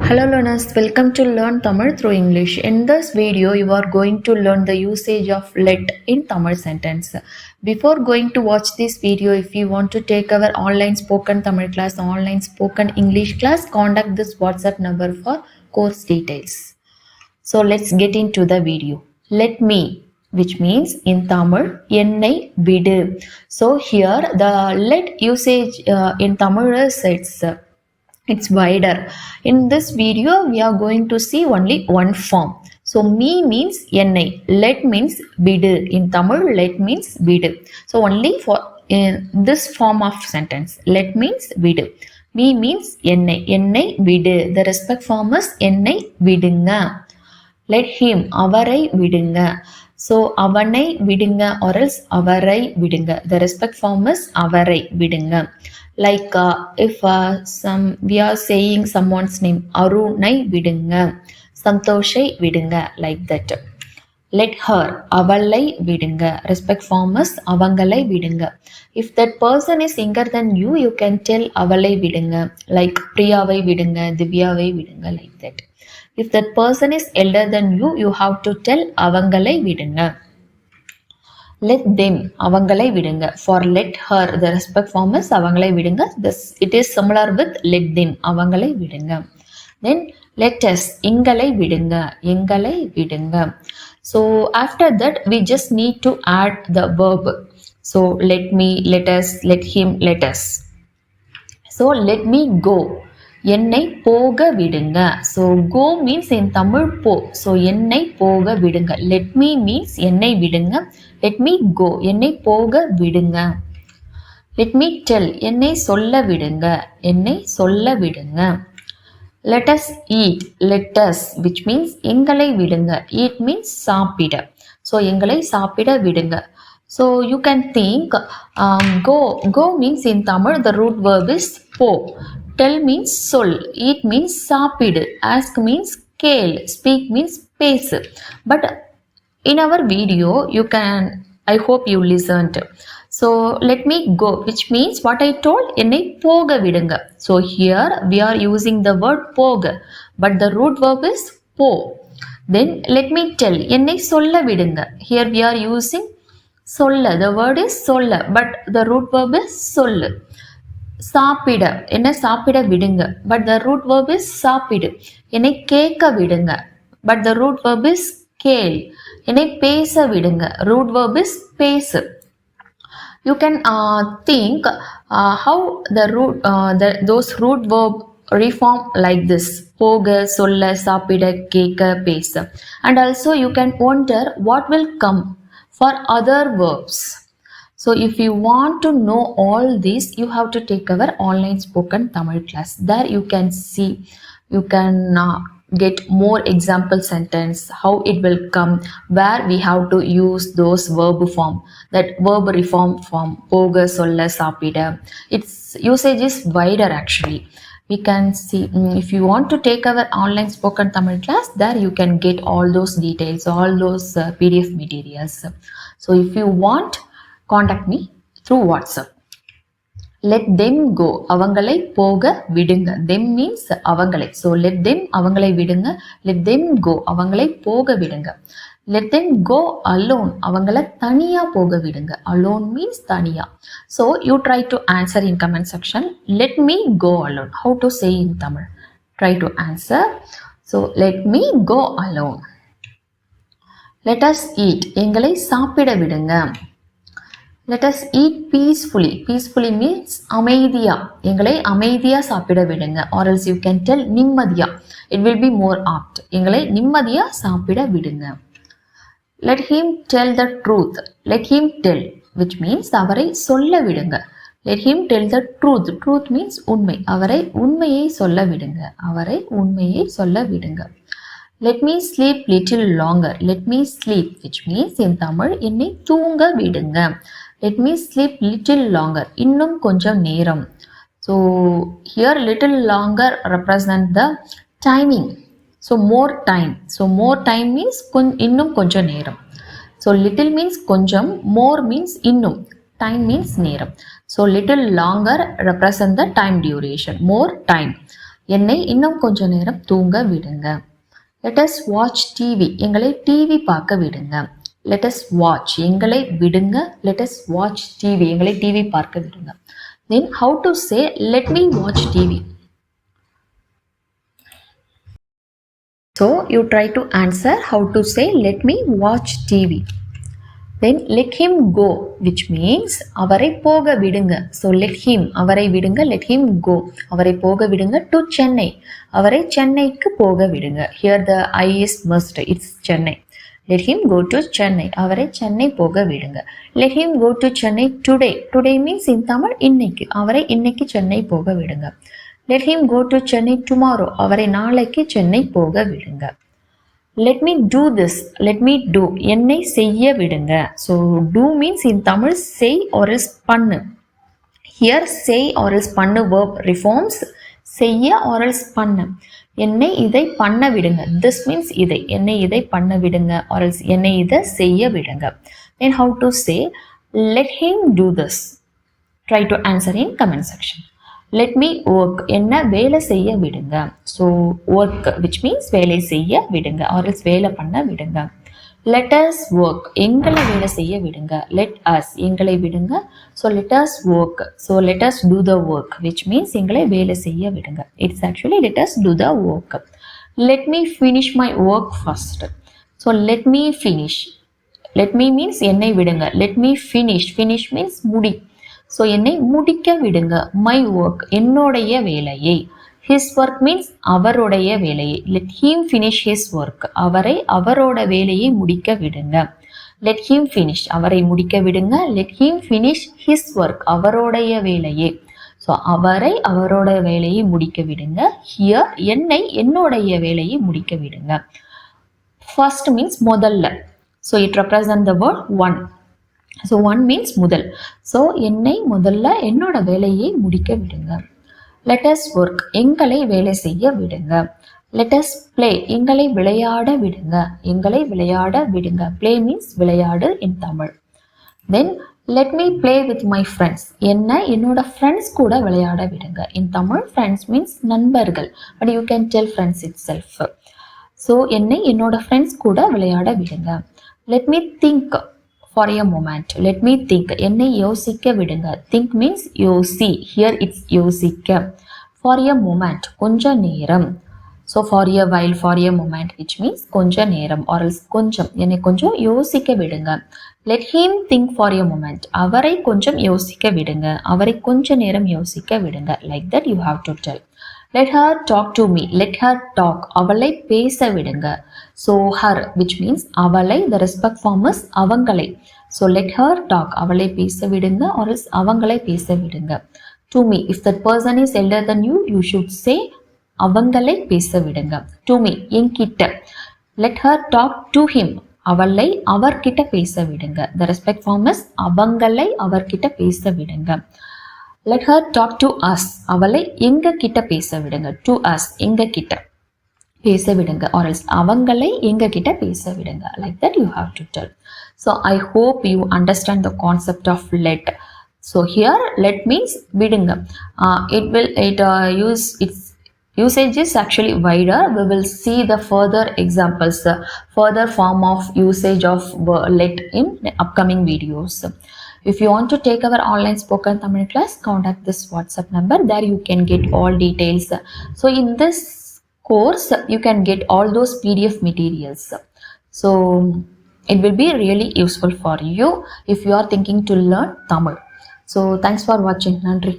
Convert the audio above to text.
Hello learners, welcome to Learn Tamil through English. In this video, you are going to learn the usage of let in Tamil sentence. Before going to watch this video, if you want to take our online spoken Tamil class, online spoken English class, contact this WhatsApp number for course details. So let's get into the video. Let me, which means in Tamil, ennai vidu. So here the let usage in Tamil is it's wider. In this video we are going to see only one form. So me means ennai, let means vidu. In Tamil let means vidu. So only for in this form of sentence, let means vidu, me means ennai vidu. The respect form is ennai vidunga. Let him, avarai vidunga. So avanai vidunga or else avarai vidunga. The respect form is avarai vidunga. Like if we are saying someone's name, Arunai vidunga, Santoshai vidunga, like that. Let her, avalai vidunga. Respect form is avangalai vidunga. If that person is younger than you, you can tell avalai vidunga, like Priyavai vidunga, Divyavai vidunga, like that. If that person is elder than you, you have to tell avangalai vidunga. Let them, avangalai vidunga. For let her, the respect form is avangalai vidunga. This it is similar with let them, avangalai vidunga. Then let us, ingalai vidunga, ingalai vidunga. So after that we just need to add the verb. So let me, let us, let him, let us. So let me go, என்னை போக விடுங்க. So go means in Tamil po. So என்னை போக விடுங்க. Let me means என்னை விடுங்க. Let me go, என்னை போக விடுங்க. Let me tell, என்னை சொல்ல விடுங்க, என்னை சொல்ல விடுங்க. Let us eat, let us, which means எங்களை விடுங்க. Eat means சாப்பிட. So எங்களை சாப்பிட விடுங்க. So you can think go means in Tamil the root verb is po. Tell means சொல், eat means சாப்பிடு, ask means கேள், speak means பேசு. But in our video you can, I hope you listened. So let me go, which means what I told, என்னை போக விடுங்க. So here we are using the word போக, but the root verb is po. Then let me tell, என்னை சொல்ல விடுங்க. Here we are using சொல்ல, the word is சொல்ல, but the root verb is சொல்லு. சாப்பிட, என்ன சாப்பிட விடுங்க, but the root verb is சாப்பிடு. என்னை கேட்க விடுங்க, but the root verb is கேள். என்னை பேச விடுங்க, root verb is பேசு. You can think how the root those root verb reform like this: போக, சொல்ல, சாப்பிட, கேட்க, பேச. And also you can wonder what will come for other verbs. So if you want to know all this, you have to take our online spoken Tamil class. There you can see, you can get more example sentence, how it will come, where we have to use those verb form, that verb reform form, போக, சொல்ல, சாப்பிட. Its usage is wider actually. We can see, if you want to take our online spoken Tamil class, there you can get all those details, all those PDF materials. So if you want, contact me through WhatsApp. Let them go, அவுங்களை போக விடுங்க. Them means அவுங்களை. So let them, அவுங்களை விடுங்க. Let them go, அவுங்களை போக விடுங்க. Let them go alone, அவுங்களை தனியா போக விடுங்க. Alone means தனியா. So you try to answer in comment section. Let me go alone. How to say in Tamil? Try to answer. So let me go alone. Let us eat, எங்களை சாப்பிட விடுங்க. Let us eat peacefully. Peacefully means அமைதியா, எங்களை அமைதியா சாப்பிட விடுங்க. Or else you can tell நிம்மதியா. It will be more apt. எங்களை நிம்மதியா சாப்பிட விடுங்க. Let him tell the truth. Let him tell, which means அவரை சொல்ல விடுங்க. Let him tell the truth. Truth means உண்மை. அவரை உண்மையை சொல்ல விடுங்க. அவரை உண்மையை சொல்ல விடுங்க. Let me sleep little longer. Let me sleep, which means in Tamil என்னை தூங்க விடுங்க. Let me sleep little longer. இன்னும் கொஞ்சம் நேரம். So here little longer represent the timing. So more time. So more time means இன்னும் கொஞ்சம் நேரம். So little means கொஞ்சம், more means இன்னும், time means நேரம். So little longer represent the time duration, more time. என்னை இன்னும் கொஞ்ச நேரம் தூங்க விடுங்க. Let us watch TV. எங்களை டிவி பார்க்க விடுங்க. Let us watch. எங்களை விடுங்க. Let us watch TV. எங்களை டிவி பார்க்க விடுங்க. Then how to say let me watch TV? So you try to answer how to say let me watch TV. Then let him go, which means அவரை போக விடுங்க. So let him, அவரை விடுங்க. Let him go, அவரை போக விடுங்க to Chennai. அவரை சென்னைக்கு போக விடுங்க. Here the I is must, it's Chennai. Let him go to Chennai. அவரை சென்னை போக விடுங்க. Let him go to Chennai today. Today means in Tamil இன்னைக்கு. அவரை இன்னைக்கு சென்னை போக விடுங்க. Let him go to Chennai tomorrow. அவரை நாளைக்கு சென்னை போக விடுங்க. Let me do this. Let me do. என்னை செய்ய விடுங்க. So do means in Tamil say or else பண்ணு. Here say or else பண்ணு verb reforms. செய்ய or else பண்ணு. என்னை இதை பண்ண விடுங்க. This means இதை. என்னை இதை பண்ண விடுங்க or else என்னை இதை செய்ய விடுங்க. Then how to say let him do this? Try to answer in comment section. Let me work. என்ன வேலை செய்ய விடுங்க. So work which means வேலை செய்ய விடுங்க or else வேலை பண்ண விடுங்க. Let us work. எங்களை வேலை செய்ய விடுங்க. Let us எங்களை விடுங்க. So let us work. So let us do the work which means எங்களை வேலை செய்ய விடுங்க. It's actually let us do the work. Let me finish my work first. So let me finish. Let me means என்னை விடுங்க. Let me finish. Finish means முடி. So என்னை முடிக்க விடுங்க. மை ஒர்க் என்னுடைய வேலையை. ஹிஸ் ஒர்க் மீன்ஸ் அவருடைய வேலையை. Let him finish his work அவரை அவரோட வேலையை முடிக்க விடுங்க. லெட் ஹீம் ஃபினிஷ் அவரை முடிக்க விடுங்க. Let him finish his work அவருடைய வேலையை. ஸோ அவரை அவரோட வேலையை முடிக்க விடுங்க. ஹியர் என்னை என்னுடைய வேலையை முடிக்க விடுங்க. ஃபர்ஸ்ட் மீன்ஸ் முதல்ல. So it represent the word one. So one means முதல். ஸோ என்னை முதல்ல என்னோட வேலையை முடிக்க விடுங்க. லெட் அஸ் ஒர்க் எங்களை வேலை செய்ய விடுங்க. லெட் அஸ் பிளே எங்களை விளையாட விடுங்க. எங்களை விளையாட விடுங்க. பிளே மீன்ஸ் விளையாடு in Tamil. Then let me play with my friends என்ன என்னோட ஃப்ரெண்ட்ஸ் கூட விளையாட விடுங்க. இன் தமிழ் ஃப்ரெண்ட்ஸ் மீன்ஸ் நண்பர்கள். But you can tell friends itself. So என்னை என்னோட ஃப்ரெண்ட்ஸ் கூட விளையாட விடுங்க. Let me think for a moment. Let me think. என்னை யோசிக்க விடுங்க. Think means யோசி. Here it's யோசிக்க. For a moment. கொஞ்ச நேரம். So for a while, for a moment which means கொஞ்ச நேரம் or else கொஞ்சம். என்னை கொஞ்சம் யோசிக்க விடுங்க. Let him think for a moment. அவரை கொஞ்சம் யோசிக்க விடுங்க. அவரை கொஞ்ச நேரம் யோசிக்க விடுங்க. Like that you have to tell. Let her talk to me. Let her talk. அவளை பேச விடுங்க. So her which means அவளை, the respect form is அவங்களை. So let her talk. அவளை பேச விடுங்க or else அவங்களை பேச விடுங்க. To me. If that person is elder than you, you should say அவங்களை பேச விடுங்க. To me. என்கிட்ட. Let her talk to him. அவளை அவர்கிட்ட பேச விடுங்க. The respect form is அவங்களை அவர்கிட்ட பேச விடுங்க. Let her talk to us. அவளை எங்க கிட்ட பேச விடுங்க. To us எங்க கிட்ட பேச விடுங்க or else அவங்களை எங்க கிட்ட பேச விடுங்க. Like that you have to tell. So I hope you understand the concept of let. So here let means விடுங்க. Its usage is actually wider. We will see the further examples, further form of usage of let in upcoming videos. If you want to take our online spoken Tamil class, contact this WhatsApp number. There you can get all details. So in this course, you can get all those PDF materials. So it will be really useful for you if you are thinking to learn Tamil. So thanks for watching. Nandri.